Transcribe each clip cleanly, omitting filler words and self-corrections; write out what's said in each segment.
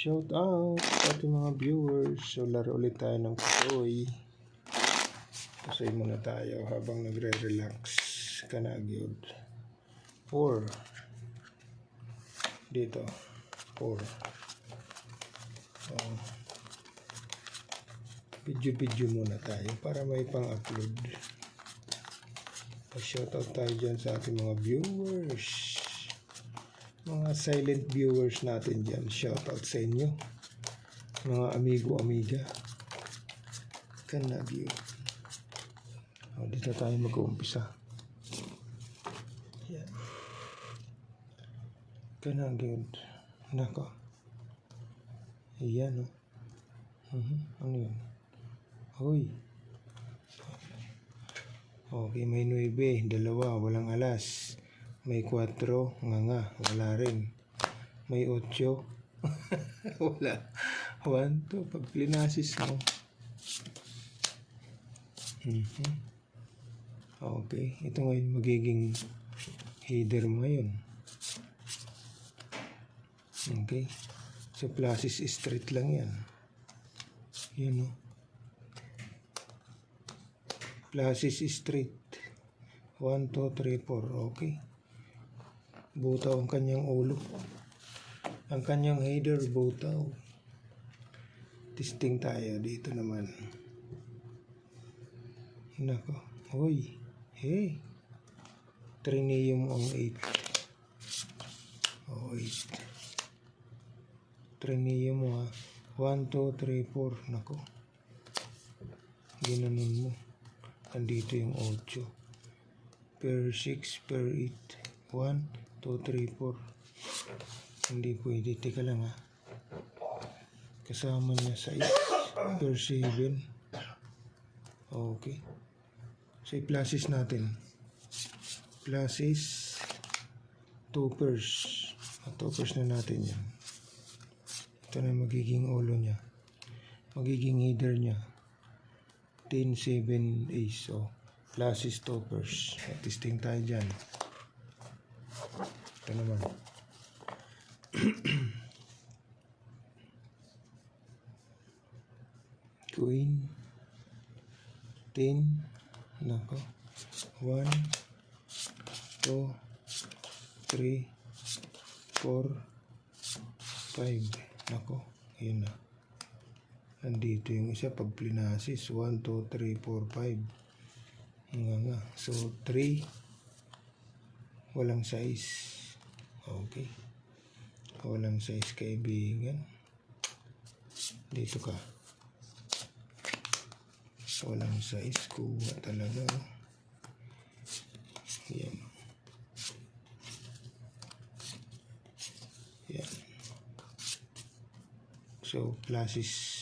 Shout out sa ating mga viewers. So laro ulit tayo ng Pusoy. Pusoy muna tayo habang nagre-relax ka na gyud. 4 dito 4. So, video muna tayo para may pang-upload. Shout out tayo dyan sa ating mga viewers, mga silent viewers natin dyan. Shout out sa inyo, mga amigo-amiga. Kanagyo. Dito tayo mag-uumpisa. Yan. Kanagyo. Nako. Ayan, oh. Ano yun? Hoy. Okay, may 9, 2, walang alas. May 4, nga, wala rin. May 8, wala. 1, 2, pag plinasis mo. Okay, ito ngayon magiging header mo ngayon. Okay, so pluses straight lang yan. Yan, o. Pluses straight. 1, 2, 3, 4. Okay. Butaw ang kanyang ulo. Ang kanyang header, butaw. Testing tayo. Dito naman. Nako. Hoy. Hey. Trinium ang 8. Oh, 8. Trinium mo, ha. 1, 2, 3, 4. Nako. Ginanon mo. Andito yung 8. Per 6, per 8. 1, 2, 3, 4. Hindi pwede. Teka lang, ha. Kasama niya 6. Per 7. Okay. So, i-pluses natin. Pluses 2 pairs. 2 pairs na natin yan. Ito na magiging ulo niya. Magiging header niya. 10, 7, ace. So, pluses 2 pairs. Testing tayo dyan. Ito naman. Queen. 10. Nako. 1, 2, 3, 4, 5. Nako. Yun na. Andito yung isa pag plinasis. 1, 2, 3, 4, 5. Nga. So, 3. Walang size. Okay. Walang size, kaibigan. Dito ka. Walang size. Kuha talaga. Yan. Yan. So, pluses.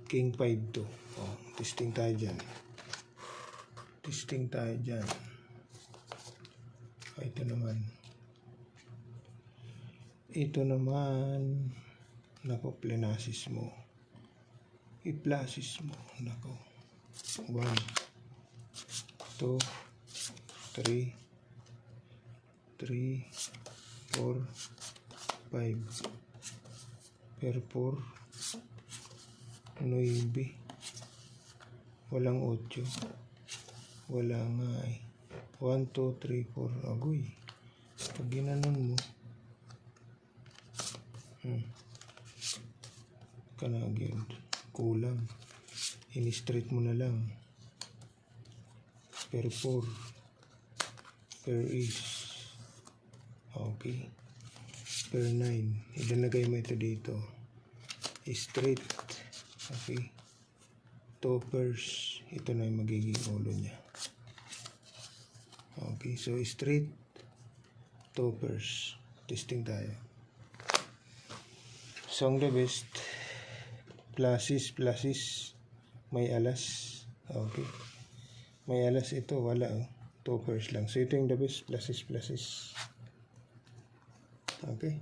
King 5 to. Oh, testing tayo dyan. Ito naman. Nako, plinasis mo. I-pluses mo. Nako. 1, 2, 3, 4, 5. Per 4, 9. Walang 8. Wala nga eh. 1, 2, 3, 4. Agoy. Pag ginanon mo, kanagin. Kulang. In-straight mo na lang. Per 4. Per ace. Okay. Per 9. Ilalagay mo ito dito. Straight. Okay. 2 pairs. Ito na yung magiging ulo niya. Okay. So, straight. 2 pairs. Testing tayo. Song the best. Pluses. May alas. Okay. May alas ito. Wala. 2 pairs lang. So, ito yung the best. Pluses. Okay.